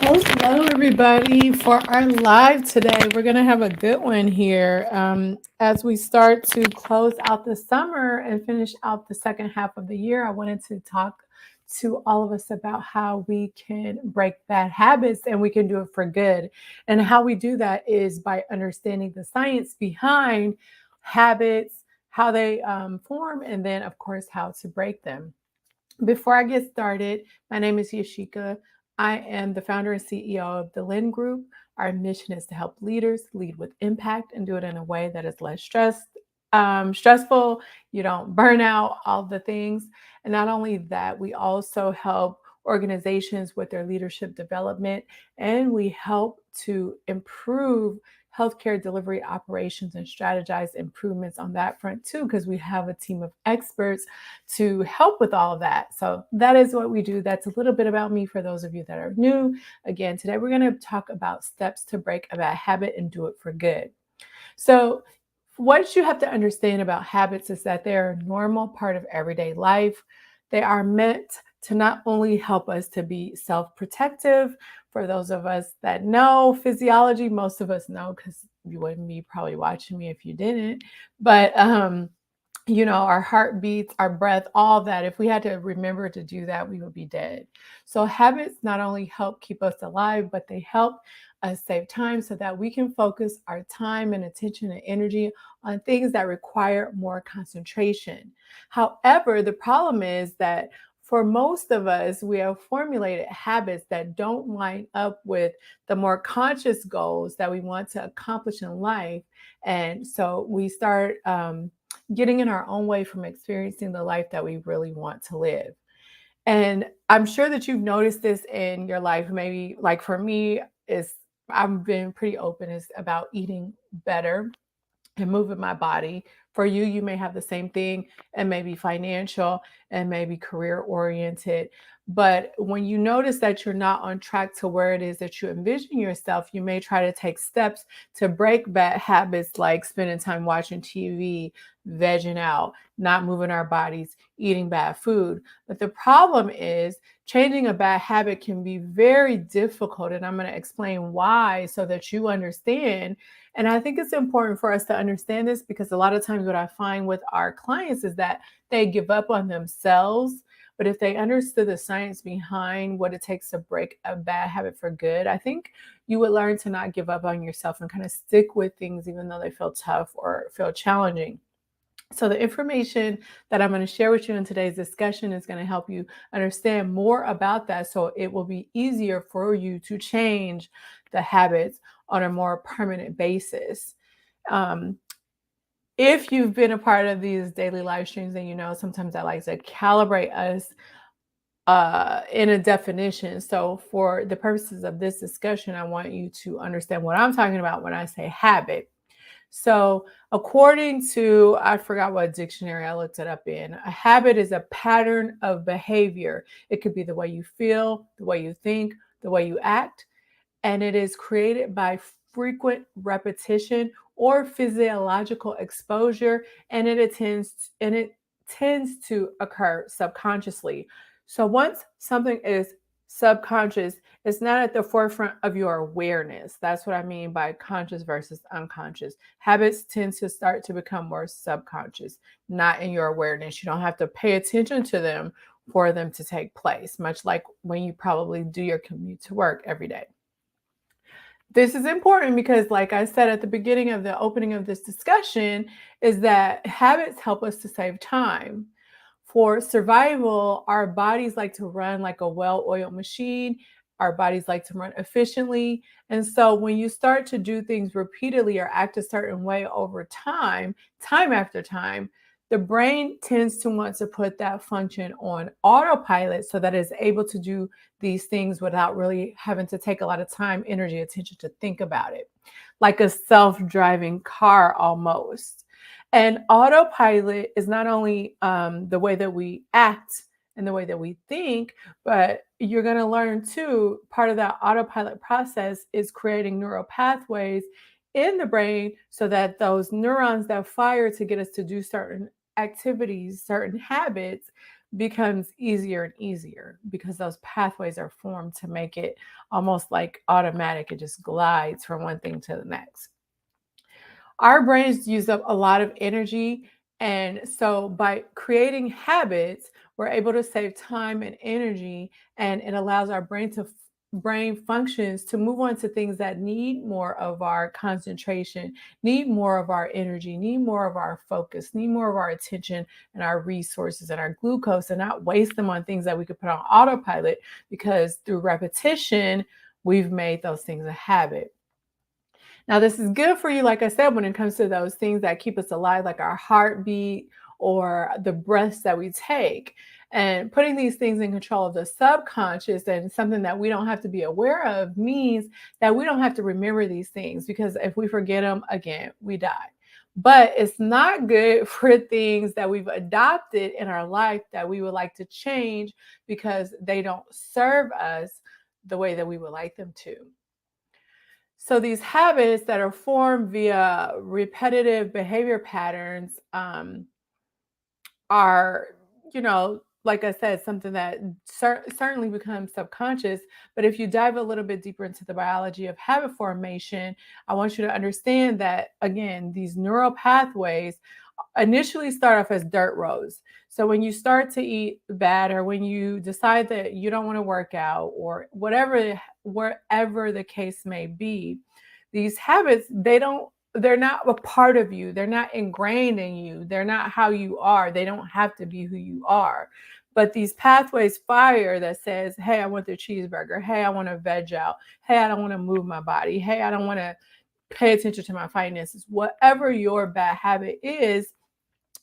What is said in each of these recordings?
Hello, everybody. For our live today, we're going to have a good one here as we start to close out the summer and finish out the second half of the year. I wanted to talk to all of us about how we can break bad habits and we can do it for good. And how we do that is by understanding the science behind habits, how they form, and then, of course, how to break them. Before I get started, my name is Yashica. I am the founder and CEO of the Lind Group. Our mission is to help leaders lead with impact and do it in a way that is less stressful. You don't burn out, all the things. And not only that, we also help organizations with their leadership development, and we help to improve healthcare delivery operations and strategize improvements on that front too, because we have a team of experts to help with all of that. So that is what we do. That's a little bit about me for those of you that are new. Again, today we're going to talk about steps to break a bad habit and do it for good. So what you have to understand about habits is that they're a normal part of everyday life. They are meant to not only help us to be self-protective. For those of us that know physiology, most of us know because you wouldn't be probably watching me if you didn't. But our heartbeats, our breath, all that. If we had to remember to do that, we would be dead. So habits not only help keep us alive, but they help us save time so that we can focus our time and attention and energy on things that require more concentration. However, the problem is that for most of us, we have formulated habits that don't line up with the more conscious goals that we want to accomplish in life. And so we start getting in our own way from experiencing the life that we really want to live. And I'm sure that you've noticed this in your life. Maybe like for me, is I've been pretty open is about eating better and moving my body. For you, you may have the same thing and maybe financial and maybe career oriented. But when you notice that you're not on track to where it is that you envision yourself, you may try to take steps to break bad habits like spending time watching TV, vegging out, not moving our bodies, eating bad food. But the problem is changing a bad habit can be very difficult. And I'm going to explain why so that you understand. And I think it's important for us to understand this because a lot of times what I find with our clients is that they give up on themselves. But if they understood the science behind what it takes to break a bad habit for good, I think you would learn to not give up on yourself and kind of stick with things even though they feel tough or feel challenging. So, the information that I'm going to share with you in today's discussion is going to help you understand more about that so it will be easier for you to change the habits on a more permanent basis. Um, if you've been a part of these daily live streams, then you know sometimes I like to calibrate us in a definition. So, for the purposes of this discussion, I want you to understand what I'm talking about when I say habit. So, according to, I forgot what dictionary I looked it up in, a habit is a pattern of behavior. It could be the way you feel, the way you think, the way you act, and it is created by frequent repetition or physiological exposure, and it tends to occur subconsciously. So once something is subconscious, it's not at the forefront of your awareness. That's what I mean by conscious versus unconscious. Habits tend to start to become more subconscious, not in your awareness. You don't have to pay attention to them for them to take place, much like when you probably do your commute to work every day. This is important because, like I said at the beginning of the opening of this discussion, is that habits help us to save time. For survival, our bodies like to run like a well oiled machine. Our bodies like to run efficiently. And so, when you start to do things repeatedly or act a certain way over time, time after time, the brain tends to want to put that function on autopilot so that it's able to do these things without really having to take a lot of time, energy, attention to think about it, like a self-driving car almost. And autopilot is not only the way that we act and the way that we think, but you're going to learn too, part of that autopilot process is creating neural pathways in the brain so that those neurons that fire to get us to do certain activities, certain habits, becomes easier and easier because those pathways are formed to make it almost like automatic. It just glides from one thing to the next. Our brains use up a lot of energy. And so by creating habits, we're able to save time and energy, and it allows our brain functions to move on to things that need more of our concentration, need more of our energy, need more of our focus, need more of our attention and our resources and our glucose, and not waste them on things that we could put on autopilot, because through repetition, we've made those things a habit. Now, this is good for you, like I said, when it comes to those things that keep us alive, like our heartbeat or the breaths that we take. And putting these things in control of the subconscious and something that we don't have to be aware of means that we don't have to remember these things, because if we forget them again, we die. But it's not good for things that we've adopted in our life that we would like to change because they don't serve us the way that we would like them to. So these habits that are formed via repetitive behavior patterns are, like I said, something that certainly becomes subconscious. But if you dive a little bit deeper into the biology of habit formation, I want you to understand that, again, these neural pathways initially start off as dirt roads. So when you start to eat bad, or when you decide that you don't want to work out, or wherever the case may be, these habits, they're not a part of you. They're not ingrained in you. They're not how you are. They don't have to be who you are. But these pathways fire that says, hey, I want the cheeseburger. Hey, I want to veg out. Hey, I don't want to move my body. Hey, I don't want to pay attention to my finances. Whatever your bad habit is,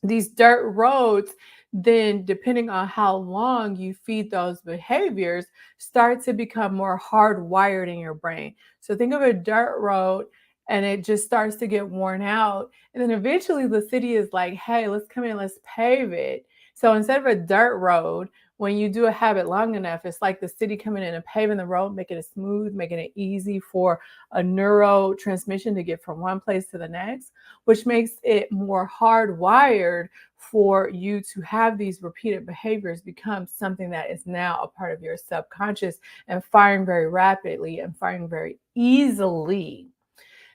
these dirt roads, then depending on how long you feed those behaviors, start to become more hardwired in your brain. So think of a dirt road, and it just starts to get worn out. And then eventually the city is like, hey, let's come in, let's pave it. So instead of a dirt road, when you do a habit long enough, it's like the city coming in and paving the road, making it smooth, making it easy for a neurotransmission to get from one place to the next, which makes it more hardwired for you to have these repeated behaviors become something that is now a part of your subconscious, and firing very rapidly and firing very easily.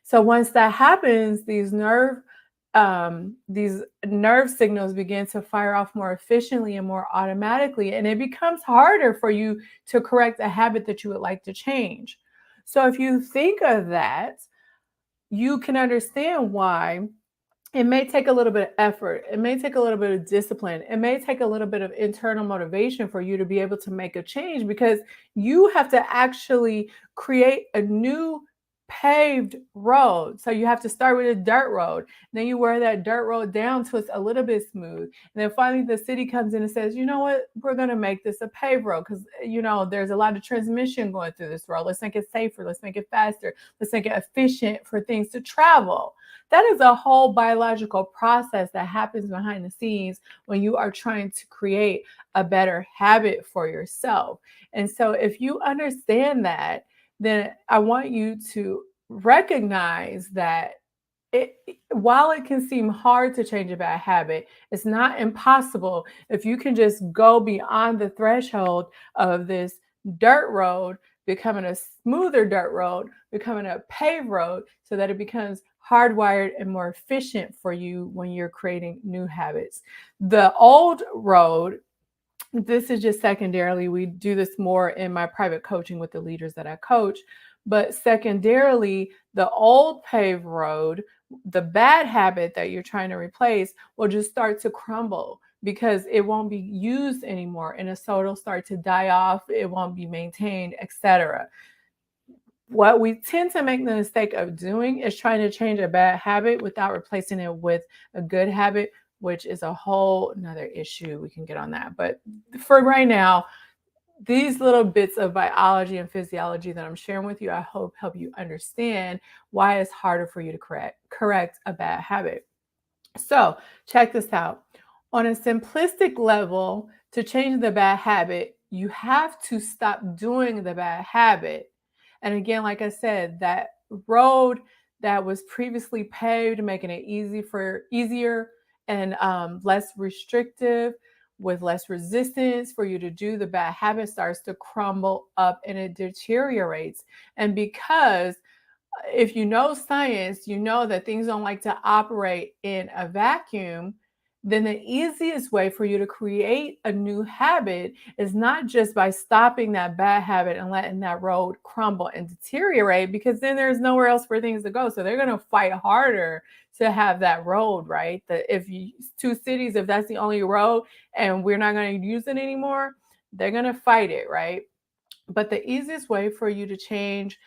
So once that happens, these nerve signals begin to fire off more efficiently and more automatically, and it becomes harder for you to correct a habit that you would like to change. So if you think of that, you can understand why it may take a little bit of effort. It may take a little bit of discipline. It may take a little bit of internal motivation for you to be able to make a change, because you have to actually create a new paved road. So you have to start with a dirt road. Then you wear that dirt road down till it's a little bit smooth. And then finally the city comes in and says, you know what, we're going to make this a paved road because, there's a lot of transmission going through this road. Let's make it safer. Let's make it faster. Let's make it efficient for things to travel. That is a whole biological process that happens behind the scenes when you are trying to create a better habit for yourself. And so if you understand that, then I want you to recognize that while it can seem hard to change a bad habit, it's not impossible if you can just go beyond the threshold of this dirt road becoming a smoother dirt road, becoming a paved road, so that it becomes hardwired and more efficient for you when you're creating new habits. The old road, this is just secondarily, we do this more in my private coaching with the leaders that I coach. But secondarily, the old paved road, the bad habit that you're trying to replace, will just start to crumble because it won't be used anymore. And so it'll start to die off, it won't be maintained, etc. What we tend to make the mistake of doing is trying to change a bad habit without replacing it with a good habit, which is a whole another issue. We can get on that. But for right now, these little bits of biology and physiology that I'm sharing with you, I hope help you understand why it's harder for you to correct a bad habit. So check this out. On a simplistic level, to change the bad habit, you have to stop doing the bad habit. And again, like I said, that road that was previously paved, making it easier and less restrictive, with less resistance for you to do, the bad habit starts to crumble up and it deteriorates. And because if you know science, you know that things don't like to operate in a vacuum, then the easiest way for you to create a new habit is not just by stopping that bad habit and letting that road crumble and deteriorate, because then there's nowhere else for things to go. So they're going to fight harder to have that road, right? If you two cities, if that's the only road and we're not going to use it anymore, they're going to fight it, right? But the easiest way for you to change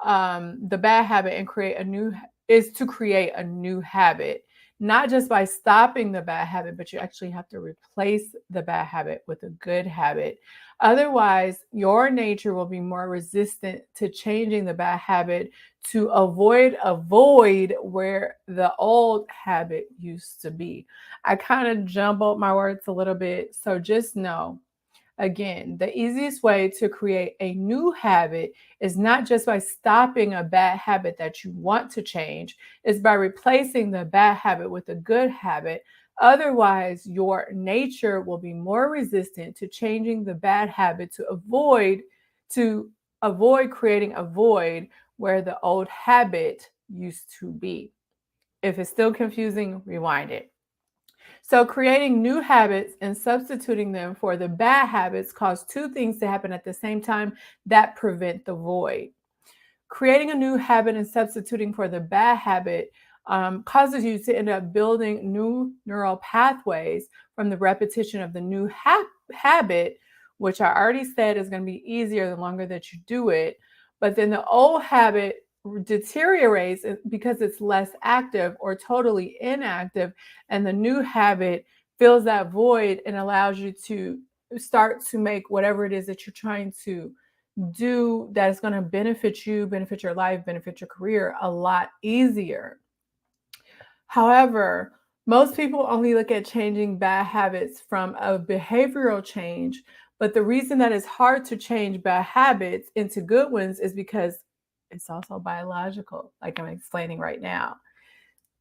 the bad habit and create a new is to create a new habit, not just by stopping the bad habit, but you actually have to replace the bad habit with a good habit. Otherwise, your nature will be more resistant to changing the bad habit to avoid a void where the old habit used to be. I kind of jumbled my words a little bit, so just know. Again, the easiest way to create a new habit is not just by stopping a bad habit that you want to change, is by replacing the bad habit with a good habit. Otherwise, your nature will be more resistant to changing the bad habit to avoid creating a void where the old habit used to be. If it's still confusing, rewind it. So, creating new habits and substituting them for the bad habits cause two things to happen at the same time that prevent the void. Creating a new habit and substituting for the bad habit causes you to end up building new neural pathways from the repetition of the new habit, which I already said is going to be easier the longer that you do it. But then the old habit deteriorates because it's less active or totally inactive, and the new habit fills that void and allows you to start to make whatever it is that you're trying to do that is going to benefit you, benefit your life, benefit your career a lot easier. However, most people only look at changing bad habits from a behavioral change, but the reason that it's hard to change bad habits into good ones is because it's also biological, like I'm explaining right now.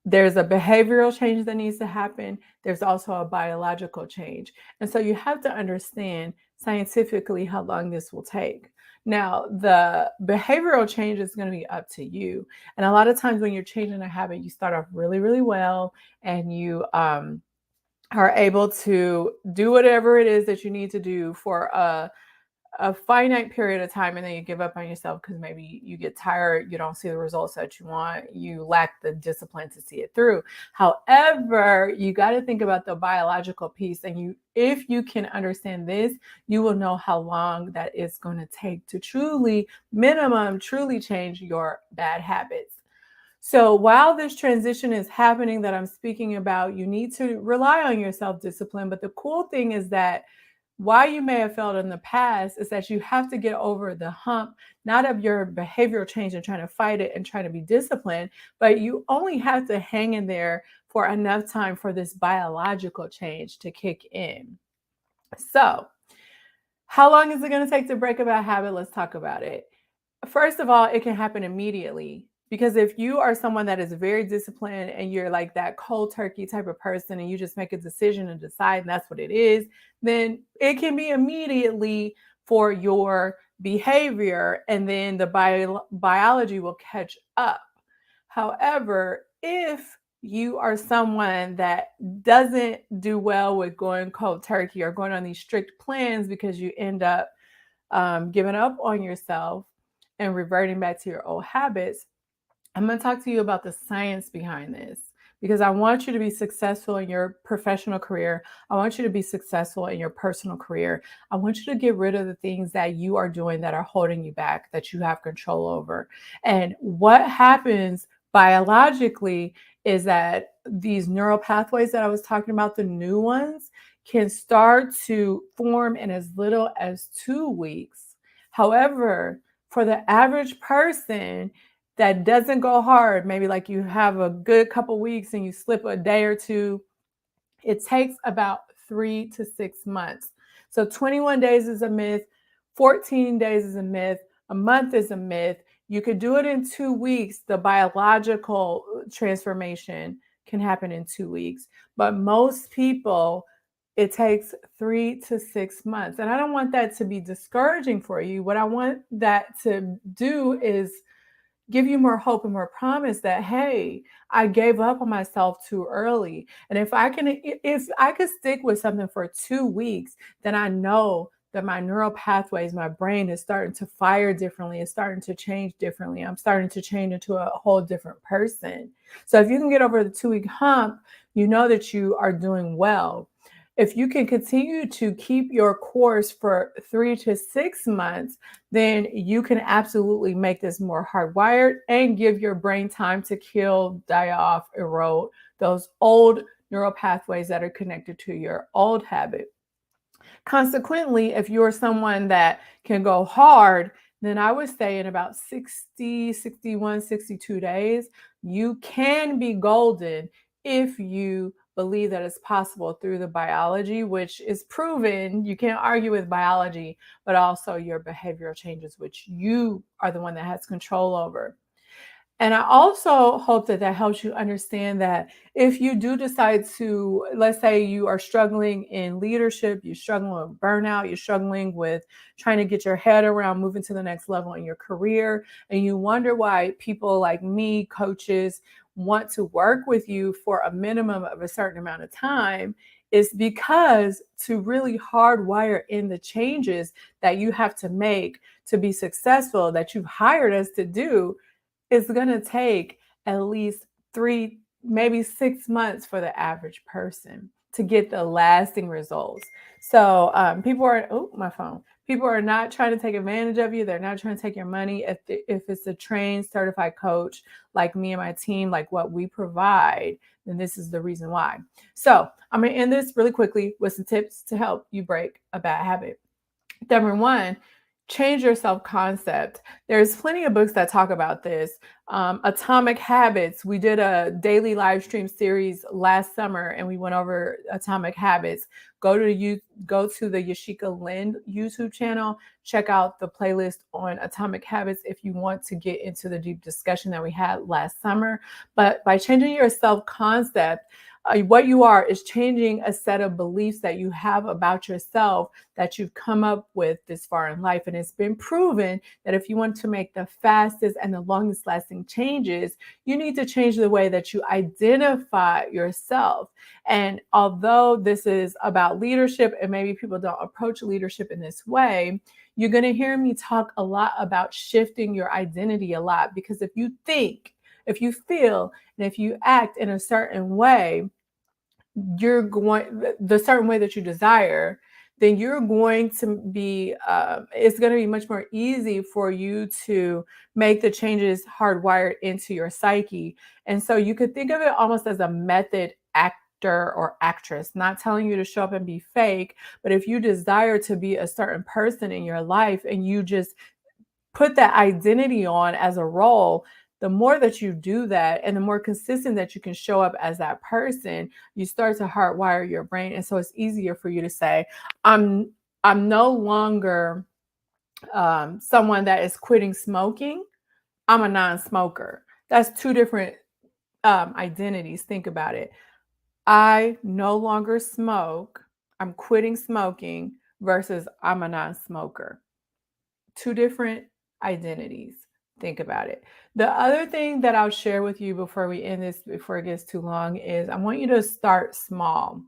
There's a behavioral change that needs to happen. There's also a biological change. And so you have to understand scientifically how long this will take. Now, the behavioral change is going to be up to you. And a lot of times when you're changing a habit, you start off really, really well and you are able to do whatever it is that you need to do for a finite period of time, and then you give up on yourself because maybe you get tired, you don't see the results that you want, you lack the discipline to see it through. However, you got to think about the biological piece, and if you can understand this, you will know how long that is going to take to truly change your bad habits. So while this transition is happening that I'm speaking about, you need to rely on your self-discipline. But the cool thing is that why you may have failed in the past is that you have to get over the hump, not of your behavioral change and trying to fight it and trying to be disciplined, but you only have to hang in there for enough time for this biological change to kick in. So, how long is it going to take to break a bad habit? Let's talk about it. First of all, it can happen immediately. Because if you are someone that is very disciplined and you're like that cold turkey type of person and you just make a decision and decide and that's what it is, then it can be immediately for your behavior, and then the biology will catch up. However, if you are someone that doesn't do well with going cold turkey or going on these strict plans because you end up giving up on yourself and reverting back to your old habits, I'm going to talk to you about the science behind this, because I want you to be successful in your professional career. I want you to be successful in your personal career. I want you to get rid of the things that you are doing that are holding you back, that you have control over. And what happens biologically is that these neural pathways that I was talking about, the new ones, can start to form in as little as 2 weeks. However, for the average person that doesn't go hard, maybe like you have a good couple weeks and you slip a day or two, it takes about 3 to 6 months. So 21 days is a myth, 14 days is a myth, a month is a myth. You could do it in 2 weeks. The biological transformation can happen in 2 weeks. But most people, it takes 3 to 6 months. And I don't want that to be discouraging for you. What I want that to do is give you more hope and more promise that, hey, I gave up on myself too early. And if I could stick with something for 2 weeks, then I know that my neural pathways, my brain is starting to fire differently. It's starting to change differently. I'm starting to change into a whole different person. So if you can get over the 2 week hump, you know that you are doing well. If you can continue to keep your course for 3 to 6 months, then you can absolutely make this more hardwired and give your brain time to kill, die off, erode those old neural pathways that are connected to your old habit. Consequently, if you're someone that can go hard, then I would say in about 60, 61, 62 days, you can be golden if you believe that it's possible through the biology, which is proven. You can't argue with biology, but also your behavioral changes, which you are the one that has control over. And I also hope that that helps you understand that if you do decide to, let's say you are struggling in leadership, you're struggling with burnout, you're struggling with trying to get your head around moving to the next level in your career, and you wonder why people like me, coaches, want to work with you for a minimum of a certain amount of time, is because to really hardwire in the changes that you have to make to be successful, that you've hired us to do, it's going to take at least 3, maybe 6 months for the average person to get the lasting results. So people are, oh, my phone. People are not trying to take advantage of you. They're not trying to take your money. If it's a trained, certified coach like me and my team, like what we provide, then this is the reason why. So I'm going to end this really quickly with some tips to help you break a bad habit. Number one, change your self-concept. There's plenty of books that talk about this. Atomic Habits. We did a daily live stream series last summer, and we went over Atomic Habits. Go to the Yashica Lind YouTube channel. Check out the playlist on Atomic Habits if you want to get into the deep discussion that we had last summer. But by changing your self-concept, what you are is changing a set of beliefs that you have about yourself that you've come up with this far in life. And it's been proven that if you want to make the fastest and the longest lasting changes, you need to change the way that you identify yourself. And although this is about leadership, and maybe people don't approach leadership in this way, you're going to hear me talk a lot about shifting your identity a lot. Because if you think, if you feel, and if you act in a certain way, you're going the certain way that you desire, then you're going to be it's going to be much more easy for you to make the changes hardwired into your psyche. And so you could think of it almost as a method actor or actress, not telling you to show up and be fake, but if you desire to be a certain person in your life and you just put that identity on as a role, the more that you do that and the more consistent that you can show up as that person, you start to hardwire your brain. And so it's easier for you to say, I'm no longer someone that is quitting smoking. I'm a non-smoker. That's two different identities. Think about it. I no longer smoke. I'm quitting smoking versus I'm a non-smoker. Two different identities. Think about it. The other thing that I'll share with you before we end this, before it gets too long, is I want you to start small.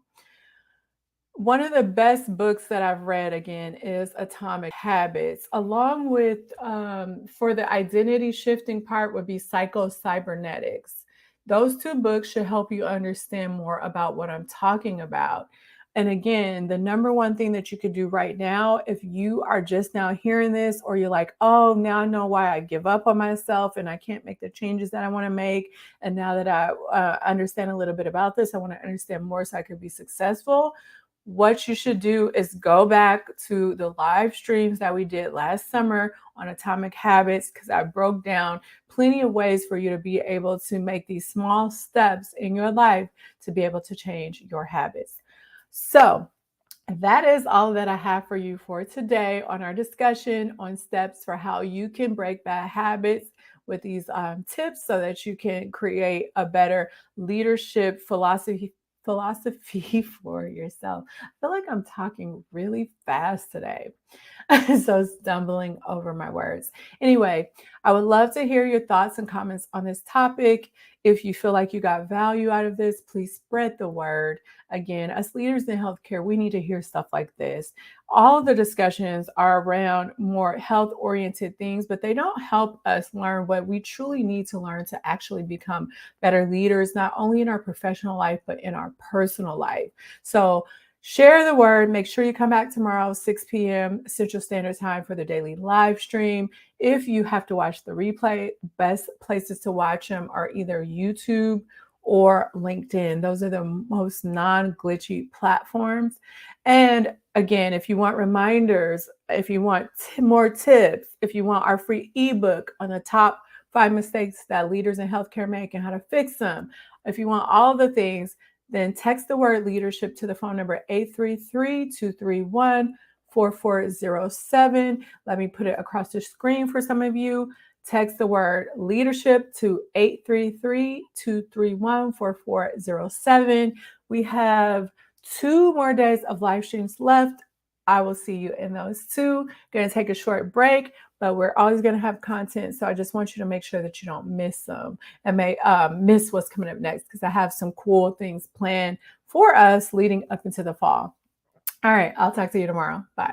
One of the best books that I've read, again, is Atomic Habits, along with, for the identity shifting part, would be Psycho-Cybernetics. Those two books should help you understand more about what I'm talking about. And again, the number one thing that you could do right now, if you are just now hearing this, or you're like, oh, now I know why I give up on myself and I can't make the changes that I want to make. And now that I understand a little bit about this, I want to understand more so I could be successful. What you should do is go back to the live streams that we did last summer on Atomic Habits, because I broke down plenty of ways for you to be able to make these small steps in your life to be able to change your habits. So that is all that I have for you for today on our discussion on steps for how you can break bad habits with these tips so that you can create a better leadership philosophy philosophy for yourself. I feel like I'm talking really fast today. So stumbling over my words. Anyway, I would love to hear your thoughts and comments on this topic. If you feel like you got value out of this, please spread the word. Again, as leaders in healthcare, we need to hear stuff like this. All of the discussions are around more health oriented things, but they don't help us learn what we truly need to learn to actually become better leaders, not only in our professional life, but in our personal life. So share the word. Make sure you come back tomorrow, 6 p.m. Central Standard Time for the daily live stream. If you have to watch the replay, best places to watch them are either YouTube or LinkedIn. Those are the most non-glitchy platforms. And again, if you want reminders, if you want more tips, if you want our free ebook on the top 5 mistakes that leaders in healthcare make and how to fix them, if you want all the things, then text the word leadership to the phone number 833-231-4407. Let me put it across the screen for some of you. Text the word leadership to 833-231-4407. We have 2 more days of live streams left. I will see you in those 2. Going to take a short break, but we're always going to have content. So I just want you to make sure that you don't miss them and may miss what's coming up next, because I have some cool things planned for us leading up into the fall. All right, I'll talk to you tomorrow. Bye.